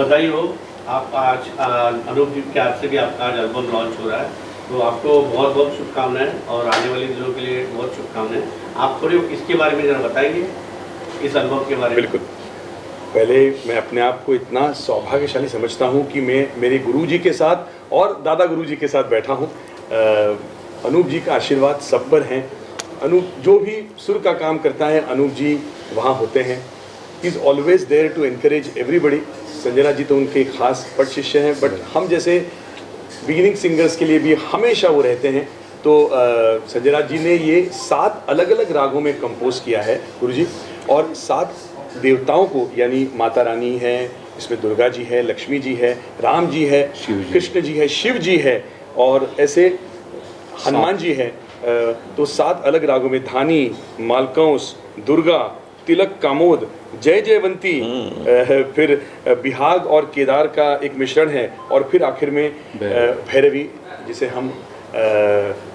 बधाई हो। आप आज अनूप जी के हाथ से भी आपका आज एल्बम लॉन्च हो रहा है, तो आपको बहुत बहुत शुभकामनाएं और आने वाले दिनों के लिए बहुत शुभकामनाएं। आप थोड़ी इसके बारे में जरा बताएंगे, इस एल्बम के बारे में। बिल्कुल। पहले मैं अपने आप को इतना सौभाग्यशाली समझता हूँ कि मैं मेरे गुरुजी के साथ और दादा गुरुजी के साथ बैठा हूँ। अनूप जी का आशीर्वाद सब पर है। अनूप जो भी सुर का काम करता है, अनूप जी वहाँ होते हैं। He is always there to encourage everybody. Sanjana ji तो उनके खास पट शिष्य हैं, बट हम जैसे बिगिनिंग सिंगर्स के लिए भी हमेशा वो रहते हैं। तो संजना जी ने ये 7 अलग अलग रागों में कंपोज किया है गुरुजी, और 7 देवताओं को, यानी माता रानी है, इसमें दुर्गा जी है, लक्ष्मी जी है, राम जी है, कृष्ण जी है, शिव जी है, और ऐसे हनुमान जी है। तो 7 अलग रागों में धानी, मालकंस, दुर्गा, तिलक, कामोद, जय जयवंती, फिर बिहाग और केदार का एक मिश्रण है, और फिर आखिर में भैरवी, जिसे हम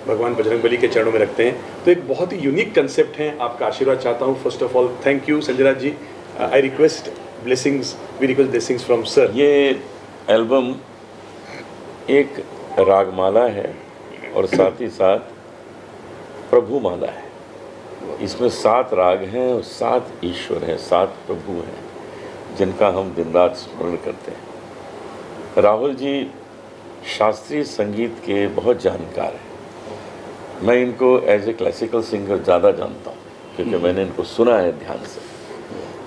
भगवान बजरंगबली के चरणों में रखते हैं। तो एक बहुत ही यूनिक कंसेप्ट है। आपका आशीर्वाद चाहता हूँ। First of all thank you Sanjana ji. I request blessings, we request blessings from sir. ये एल्बम एक रागमाला है और साथ ही साथ प्रभु माला है। इसमें 7 राग हैं और 7 ईश्वर हैं, 7 प्रभु हैं, जिनका हम दिन रात स्मरण करते हैं। राहुल जी शास्त्रीय संगीत के बहुत जानकार हैं। मैं इनको एज ए क्लासिकल सिंगर ज़्यादा जानता हूँ, क्योंकि मैंने इनको सुना है ध्यान से।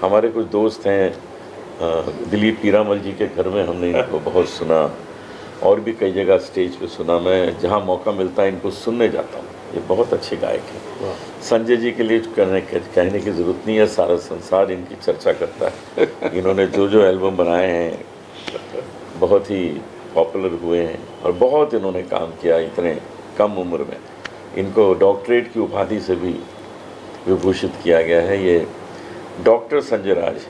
हमारे कुछ दोस्त हैं, दिलीप पीरामल जी के घर में हमने इनको बहुत सुना, और भी कई जगह स्टेज पे सुना। मैं जहाँ मौका मिलता है इनको सुनने जाता हूँ। ये बहुत अच्छे गायक हैं। संजय जी के लिए कहने की ज़रूरत नहीं है, सारा संसार इनकी चर्चा करता है। इन्होंने जो जो एल्बम बनाए हैं बहुत ही पॉपुलर हुए हैं, और बहुत इन्होंने काम किया इतने कम उम्र में। इनको डॉक्टरेट की उपाधि से भी विभूषित किया गया है। ये डॉक्टर संजय राज।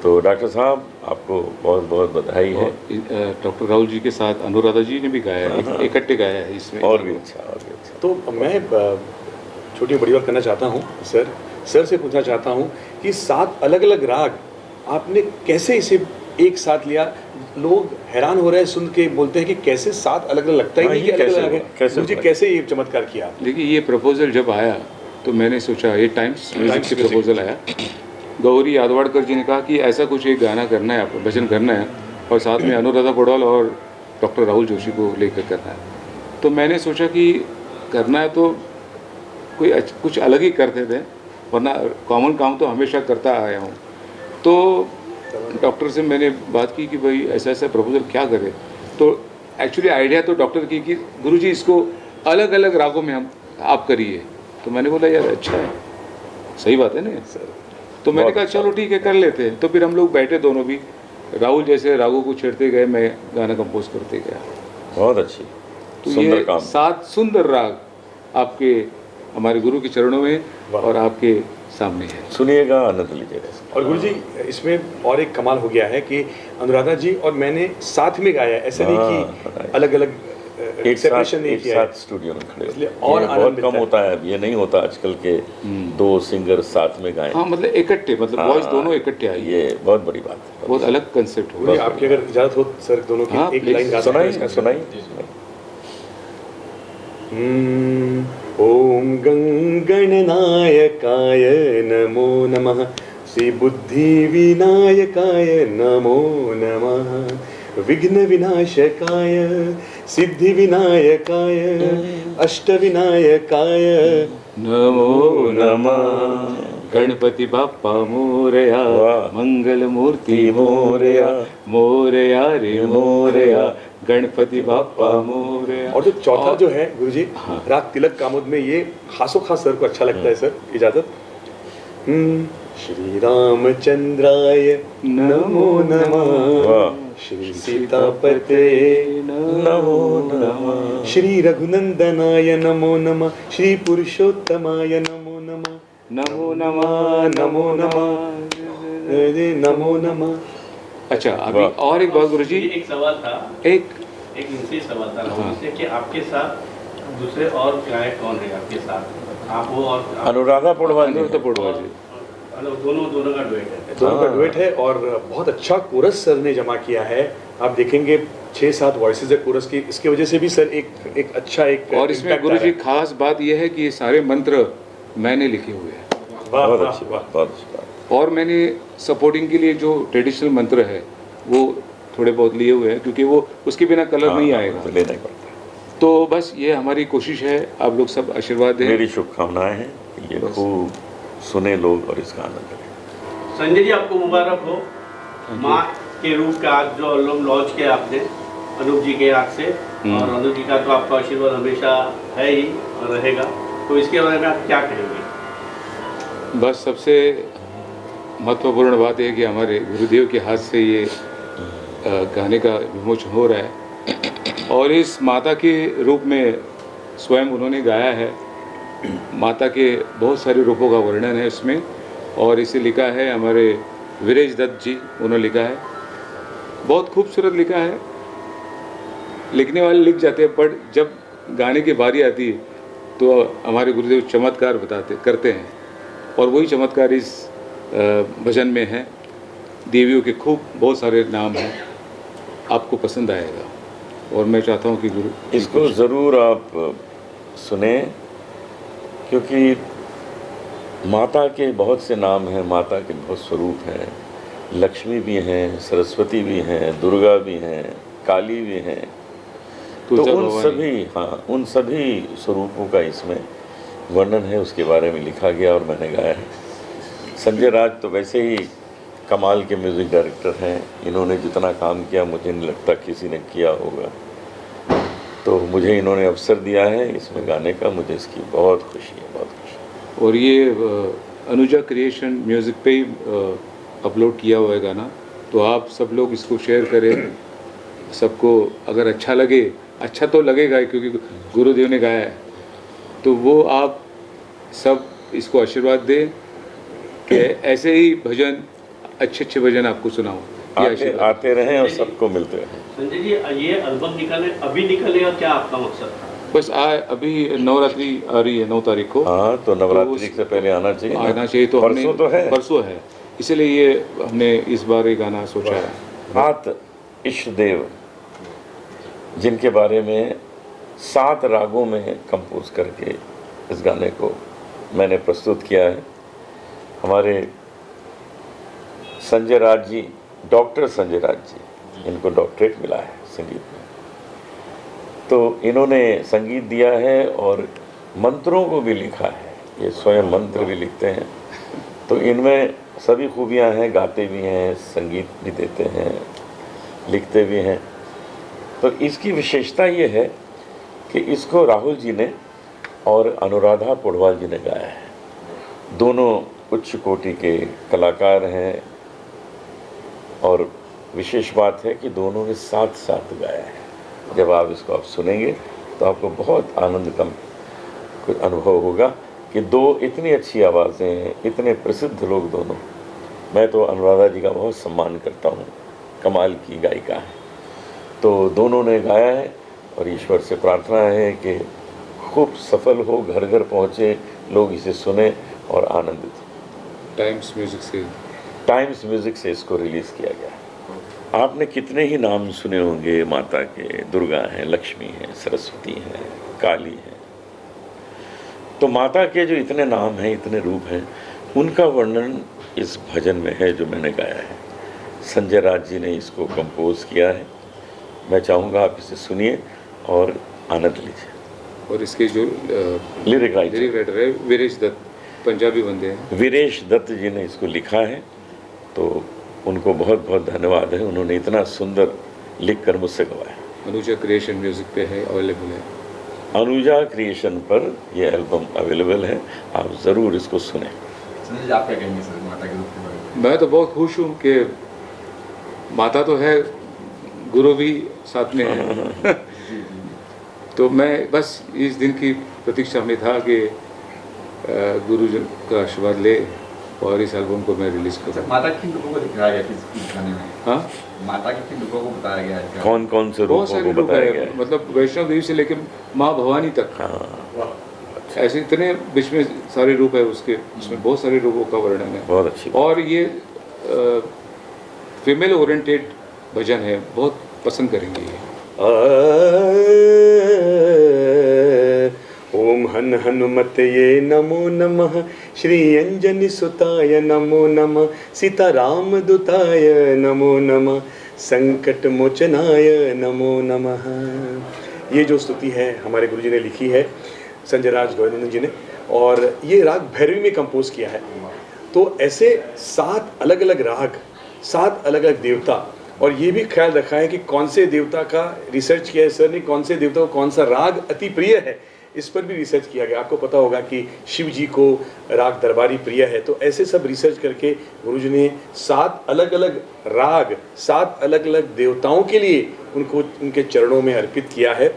तो डॉक्टर साहब आपको बहुत बहुत बधाई है। डॉक्टर राहुल जी के साथ अनुराधा जी ने भी गाया है, इकट्ठे गाया है इसमें। और भी अच्छा, और भी अच्छा। तो मैं छोटी बड़ी बात करना चाहता हूँ सर से पूछना चाहता हूँ कि 7 अलग अलग राग आपने कैसे इसे एक साथ लिया? लोग हैरान हो रहे हैं सुन के, बोलते हैं कि कैसे 7 अलग अलग, लगता ही नहीं कि अलग अलग है। मुझे कैसे ये चमत्कार किया? देखिए, ये प्रपोजल जब आया तो मैंने सोचा, ये टाइम्स म्यूजिक से प्रपोजल आया। गौरी यादवाड़कर जी ने कहा कि ऐसा कुछ एक गाना करना है, आपको भजन करना है, और साथ में अनुराधा पौडवाल और डॉक्टर राहुल जोशी को लेकर करना है। तो मैंने सोचा कि करना है तो कोई कुछ अलग ही करते थे, वरना कॉमन काम तो हमेशा करता आया हूँ। तो डॉक्टर से मैंने बात की कि भाई ऐसा ऐसा प्रपोजल क्या करें। तो एक्चुअली आइडिया तो डॉक्टर की कि गुरुजी इसको अलग अलग रागों में आप करिए। तो मैंने बोला यार अच्छा है, सही बात है ना सर। तो मैंने कहा चलो ठीक है, कर लेते हैं। तो फिर हम लोग बैठे दोनों भी, राहुल जैसे रागों को छेड़ते गए, मैं गाना कंपोज करते गया। बहुत अच्छी, तो सुंदर ये काम। 7 सुंदर राग आपके हमारे गुरु के चरणों में और आपके सामने है, सुनिएगा, आनंद लीजिएगा। और गुरुजी इसमें और एक कमाल हो गया है कि अनुराधा जी और मैंने साथ में गाया, ऐसा नहीं कि अलग अलग एक सेपरेशन नहीं किया, साथ स्टूडियो में खड़े, इसलिए और आनंद बहुत मिलता कम है। होता है। अब ये नहीं होता आजकल के 2 सिंगर साथ में गाएं। हाँ, मतलब इकट्ठे, मतलब वॉइस दोनों इकट्ठे आई, ये बहुत बड़ी बात है। बहुत अलग कंसेप्ट हो। आपकी अगर इजाजत हो सर, दोनों की हाँ, एक लाइन गा सकते हैं? सुनाइए। ओम गणनायकाय नमो नमः, श्री बुद्धि विनायकाय नमो नमः, विघ्न विनाशकाय सिद्धि विनायकाय अष्ट विनायकाय नमो नमः। गणपति बाप्पा मोरया, मंगल मूर्ति मोरया, मोरया रे मोरया, गणपति बाप्पा मोरया। और जो चौथा जो है गुरुजी, राग तिलक कामोद में, ये खासो खास सर को अच्छा लगता है सर, इजाजत। श्री रामचंद्राय नमो नमः, श्री सीतापते नमो नमः, श्री रघुनंदनाय नमो नमः, श्री पुरुषोत्तमाय नमो नमः, नमो नमः, नमो नमः, नमो नमः। अच्छा, अभी और एक बात गुरुजी, एक सवाल था, एक इनसे सवाल था राहुल से कि आपके साथ दूसरे और गायक कौन है आपके साथ? आप वो और अनुराधा पौडवाल जी। अनुराधा पौडवाल जी। मतलब दोनों का डुएट है। दोनों का डुएट है और बहुत अच्छा कोरस सर ने जमा किया है। आप देखेंगे 6-7 वॉइसेस है कोरस की, इसकी वजह से भी सर एक अच्छा एक और इसमें impact आ गुरुजी रहा है। खास बात यह है कि ये सारे मंत्र मैंने लिखे हुए हैं वाह, बहुत वाह, अच्छी वाह। बात, बहुत अच्छी बात। और मैंने सपोर्टिंग के लिए जो ट्रेडिशनल मंत्र है वो थोड़े बहुत लिए हुए हैं, क्योंकि वो उसके बिना कलर नहीं आएगा। तो लेना ही पड़ता है। तो बस ये हमारी कोशिश है, आप लोग सब आशीर्वाद दें। मेरी शुभकामनाएं हैं कि ये खूब सुने लोग और इसका आनंद लें। संजय जी, आपको मुबारक हो। माँ के रूप का आज जो एल्बम लॉन्च किया आपने अनूप जी के हाथ से, और अनूप जी का तो आपका आशीर्वाद हमेशा है ही और रहेगा, तो इसके बारे में आप क्या कहेंगे? बस सबसे महत्वपूर्ण बात है कि हमारे गुरुदेव के हाथ से ये गाने का विमोचन हो रहा है और इस माता के रूप में स्वयं उन्होंने गाया है। माता के बहुत सारे रूपों का वर्णन है इसमें, और इसे लिखा है हमारे वीरेश दत्त जी, उन्होंने लिखा है। बहुत खूबसूरत लिखा है, लिखने वाले लिख जाते हैं, पर जब गाने की बारी आती है तो हमारे गुरुदेव चमत्कार करते हैं, और वही चमत्कार इस भजन में है। देवियों के खूब बहुत सारे नाम हैं, आपको पसंद आएगा, और मैं चाहता हूँ कि गुरु इसको ज़रूर आप सुने, क्योंकि माता के बहुत से नाम हैं, माता के बहुत स्वरूप हैं। लक्ष्मी भी हैं, सरस्वती भी हैं, दुर्गा भी हैं, काली भी हैं। तो उन सभी स्वरूपों का इसमें वर्णन है, उसके बारे में लिखा गया और मैंने गाया है। संजय राज तो वैसे ही कमाल के म्यूज़िक डायरेक्टर हैं, इन्होंने जितना काम किया मुझे नहीं लगता किसी ने किया होगा। तो मुझे इन्होंने अवसर दिया है इसमें गाने का, मुझे इसकी बहुत खुशी है, बहुत खुशी है। और ये अनुजा क्रिएशन म्यूज़िक पे ही अपलोड किया हुआ है गाना, तो आप सब लोग इसको शेयर करें। सबको अगर अच्छा लगे, अच्छा तो लगेगा ही क्योंकि गुरुदेव ने गाया है, तो वो आप सब इसको आशीर्वाद दें कि ऐसे ही भजन, अच्छे भजन आपको सुनाऊं। आते रहें और सबको मिलते रहें। संजय जी, ये एल्बम अभी निकलेगा, क्या आपका मकसद था? बस अभी नवरात्रि आ रही है 9 तारीख को। हाँ, तो नवरात्रि से पहले आना चाहिए ना? आना चाहिए, तो परसों तो है, परसों है, इसलिए ये हमने इस बार ये गाना सोचा है। नाथ इष्टदेव, जिनके बारे में 7 रागों में कंपोज करके इस गाने को मैंने प्रस्तुत किया है। हमारे संजय राज जी, डॉक्टर संजय राज जी, इनको डॉक्टरेट मिला है संगीत में, तो इन्होंने संगीत दिया है और मंत्रों को भी लिखा है। ये स्वयं मंत्र भी लिखते हैं, तो इनमें सभी खूबियां हैं। गाते भी हैं, संगीत भी देते हैं, लिखते भी हैं। तो इसकी विशेषता ये है कि इसको राहुल जी ने और अनुराधा पौडवाल जी ने गाया है। दोनों उच्च कोटि के कलाकार हैं, और विशेष बात है कि दोनों ने साथ साथ गाया है। जब आप इसको आप सुनेंगे तो आपको बहुत आनंद का कुछ अनुभव होगा कि दो इतनी अच्छी आवाज़ें, इतने प्रसिद्ध लोग दोनों। मैं तो अनुराधा जी का बहुत सम्मान करता हूँ, कमाल की गायिका है। तो दोनों ने गाया है और ईश्वर से प्रार्थना है कि खूब सफल हो, घर घर पहुँचे, लोग इसे सुने और आनंदित हो। टाइम्स म्यूज़िक से इसको रिलीज़ किया गया है। आपने कितने ही नाम सुने होंगे माता के, दुर्गा हैं, लक्ष्मी हैं, सरस्वती हैं, काली हैं। तो माता के जो इतने नाम हैं, इतने रूप हैं, उनका वर्णन इस भजन में है जो मैंने गाया है। संजय राज जी ने इसको कंपोज किया है। मैं चाहूँगा आप इसे सुनिए और आनंद लीजिए। और इसके जो लिरिक राइटर है वीरेश दत्त, पंजाबी बंदे हैं। वीरेश दत्त जी ने इसको लिखा है, तो उनको बहुत बहुत धन्यवाद है। उन्होंने इतना सुंदर लिख कर मुझसे गवाया। अनुजा क्रिएशन म्यूज़िक पे है, अवेलेबल है। अनुजा क्रिएशन पर ये एल्बम अवेलेबल है, आप ज़रूर इसको सुने। संजय जी, आप क्या कहेंगे सर माता के रूप के बारे में? मैं तो बहुत खुश हूँ कि माता तो है, गुरु भी साथ में है। तो मैं बस इस दिन की प्रतीक्षा में था कि गुरु जी का आशीर्वाद ले और इस एल्बम को मैं रिलीज़ करूँ। माता के किन रूपों को दिखाया गया इस गाने में? हाँ, माता के किन रूपों को बताया गया है? कौन कौन से बहुत रूपों सारे को रूप बताया है, गया है? मतलब वैष्णव देवी से लेकर माँ भवानी तक। हाँ, ऐसे इतने बीच में सारे रूप है उसके, उसमें बहुत सारे रूपों का वर्णन है। बहुत अच्छी। और ये फीमेल ओरिएंटेड भजन है, बहुत पसंद करेंगे ये। ओम हन हनुमतये नमो नमः, श्री अंजनी सुताय नमो नमः, सीताराम दूताय नमो नमः, संकट मोचनाय नमो नमः। ये जो स्तुति है हमारे गुरुजी ने लिखी है, संजय राज गोविंदन जी ने, और ये राग भैरवी में कंपोज किया है। तो ऐसे 7 अलग अलग राग, 7 अलग अलग देवता, और ये भी ख्याल रखा है कि कौन से देवता का रिसर्च किया है सर ने, कौन से देवता को कौन सा राग अति प्रिय है, इस पर भी रिसर्च किया गया। आपको पता होगा कि शिव जी को राग दरबारी प्रिय है, तो ऐसे सब रिसर्च करके गुरुजी ने 7 अलग अलग राग 7 अलग अलग देवताओं के लिए उनको उनके चरणों में अर्पित किया है।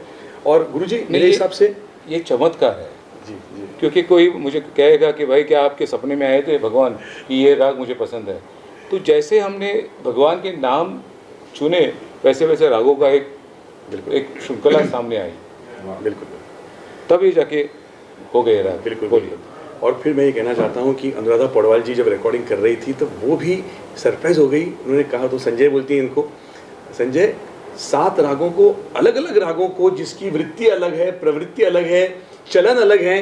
और गुरुजी मेरे हिसाब से ये चमत्कार है जी जी, क्योंकि कोई मुझे कहेगा कि भाई क्या आपके सपने में आए थे भगवान कि ये राग मुझे पसंद है, तो जैसे हमने भगवान के नाम चुने वैसे वैसे रागों का एक श्रृंखला सामने आई, बिल्कुल तब ये जाके हो गए राग। बिल्कुल बोलिए। और फिर मैं ये कहना चाहता हूँ कि अनुराधा पौडवाल जी जब रिकॉर्डिंग कर रही थी तो वो भी सरप्राइज हो गई। उन्होंने कहा, तो संजय बोलती हैं इनको, संजय 7 रागों को, अलग अलग रागों को जिसकी वृत्ति अलग है, प्रवृत्ति अलग है, चलन अलग है,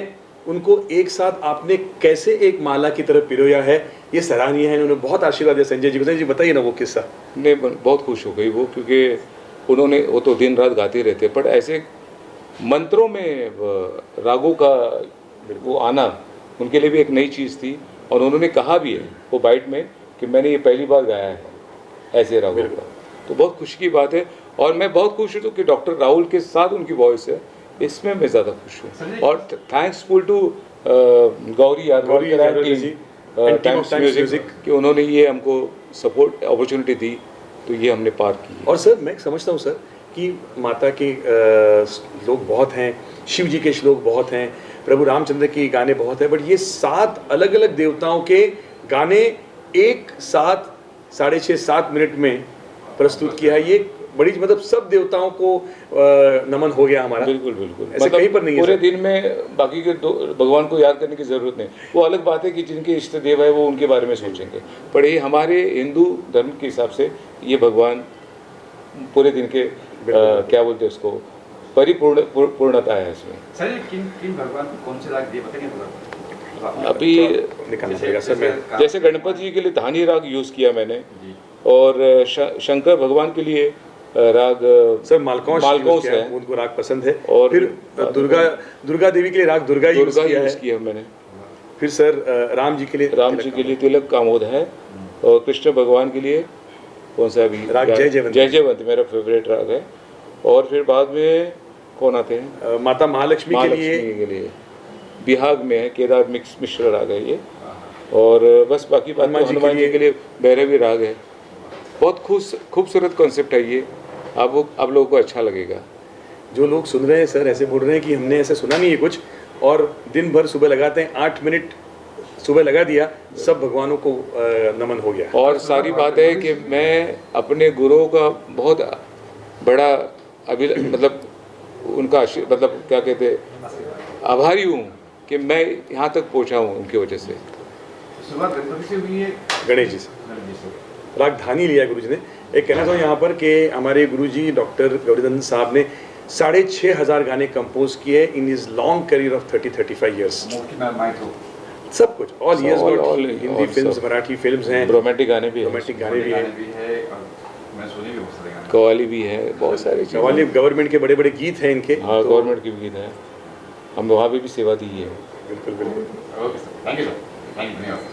उनको एक साथ आपने कैसे एक माला की तरफ पिरोया है, ये सराहनीय है। उन्होंने बहुत आशीर्वाद दिया संजय जी को। संजय जी बताइए ना वो किस्सा। ने बहुत खुश हो गई वो, क्योंकि वो तो दिन रात गाते रहते, पर ऐसे मंत्रों में रागों का वो आना उनके लिए भी एक नई चीज़ थी। और उन्होंने कहा भी है वो बाइट में कि मैंने ये पहली बार गाया है ऐसे रागों का, तो बहुत खुशी की बात है। और मैं बहुत खुश हूँ कि डॉक्टर राहुल के साथ उनकी वॉइस है, इसमें मैं ज़्यादा खुश हूँ। और thankful to Gauri Yadwadkar ji, Times Music, कि उन्होंने ये हमको सपोर्ट अपॉर्चुनिटी दी, तो ये हमने पार की। और सर मैं समझता हूँ सर कि माता के श्लोक बहुत हैं, शिव जी के श्लोक बहुत हैं, प्रभु रामचंद्र के गाने बहुत हैं, बट ये 7 अलग अलग देवताओं के गाने एक साथ 6.5-7 मिनट में प्रस्तुत किया है। ये बड़ी मतलब सब देवताओं को नमन हो गया हमारा। बिल्कुल बिल्कुल, ऐसे कहीं पर नहीं है पूरे सर। दिन में बाकी के भगवान को याद करने की जरूरत नहीं। वो अलग बात है कि जिनके इष्ट देव है वो उनके बारे में सोचेंगे, पर ये हमारे हिंदू धर्म के हिसाब से ये भगवान पूरे दिन के क्या बोलते हैं उसको, पूर्णता है इसमें। सर किन भगवान को कौन से राग दिए बताइए थोड़ा। अभी निकालना पड़ेगा सर। मैं जैसे गणपति जी के लिए धानी राग यूज़ किया मैंने, और शंकर भगवान के लिए राग सर मालकौंस है, उनको राग पसंद है। और फिर दुर्गा देवी के लिए राग दुर्गा यूज किया मैंने। फिर सर राम जी के लिए तिलक कामोद है, और कृष्ण भगवान के लिए कौन सा भी राग जय जयवंत मेरा फेवरेट राग है। और फिर बाद में कौन आते हैं, माता महालक्ष्मी के लिए बिहाग में है केदार मिश्र राग है ये। और बस बाकी बात हनुमान जी के लिए भैरवी राग है। बहुत खूबसूरत कॉन्सेप्ट है ये, आप लोगों को अच्छा लगेगा। जो लोग सुन रहे हैं सर ऐसे बोल रहे हैं कि हमने ऐसे सुना नहीं है कुछ, और दिन भर सुबह लगाते हैं, 8 मिनट सुबह लगा दिया, सब भगवानों को नमन हो गया। और सारी बात है कि मैं अपने गुरुओं का बहुत बड़ा मतलब उनका मतलब क्या कहते हैं, आभारी हूँ कि मैं यहाँ तक पहुँचा हूँ उनकी वजह से। शुरुआत गणपति से हुई है, गणेश जी से राग धानी लिया गुरुजी ने। एक कहना चाहूँ यहाँ पर कि हमारे गुरुजी डॉक्टर गौरीनंदन साहब ने 6,500 गाने कंपोज किए in his long career of 30-35 years. सब कुछ all years, Hindi films, Marathi films हैं, रोमांटिक गाने भी है, कव्वाली भी है, बहुत सारी चीज़ें। कव्वाली गवर्नमेंट के बड़े बड़े गीत हैं इनके। हाँ, गवर्नमेंट के गीत हैं, हम वहाँ पे भी सेवा दी है। बिल्कुल बिल्कुल। Okay sir, thank you sir, thank you.